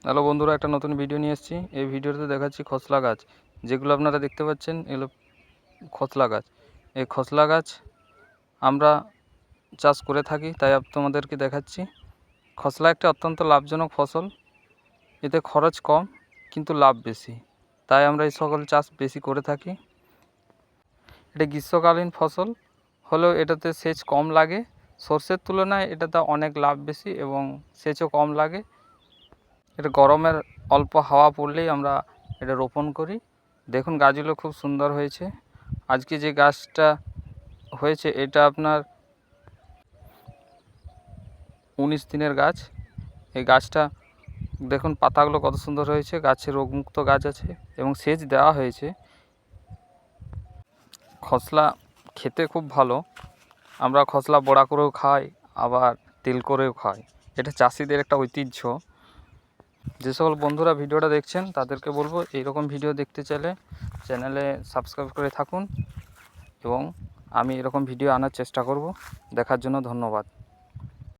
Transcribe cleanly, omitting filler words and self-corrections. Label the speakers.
Speaker 1: Hello বন্ধুরা, একটা নতুন ভিডিও নিয়ে এসেছি। এই ভিডিওতে দেখাচ্ছি খসলা গাছ, যেগুলো আপনারা দেখতে পাচ্ছেন এগুলো খসলা গাছ। এই খসলা গাছ আমরা চাষ করে থাকি, তাই তোমাদেরকে দেখাচ্ছি। খসলা একটা অত্যন্ত লাভজনক ফসল। এতে খরচ কম কিন্তু লাভ বেশি, তাই আমরা এই সকল চাষ বেশি করে থাকি। এটা গ্রীষ্মকালীন ফসল হলেও এটাতে সেচ কম লাগে। সর্ষের তুলনায় এটাতে অনেক লাভ বেশি এবং সেচও কম লাগে। এটা গরমের অল্প হাওয়া পড়লেই আমরা এটা রোপণ করি। দেখুন গাছগুলো খুব সুন্দর হয়েছে। আজকে যে গাছটা হয়েছে এটা আপনার 19 দিনের গাছ। এই গাছটা দেখুন পাতাগুলো কত সুন্দর হয়েছে। গাছে রোগমুক্ত গাছ আছে এবং সেচ দেওয়া হয়েছে। খসলা খেতে খুব ভালো। আমরা খসলা বড়া করেও খাই, আবার তেল করেও খাই। এটা চাষিদের একটা ঐতিহ্য। যে সকল বন্ধুরা ভিডিওটা দেখছেন তাদেরকে বলবো, এইরকম ভিডিও দেখতে চাইলে চ্যানেলে সাবস্ক্রাইব করে থাকুন এবং আমি এরকম ভিডিও আনার চেষ্টা করব। দেখার জন্য ধন্যবাদ।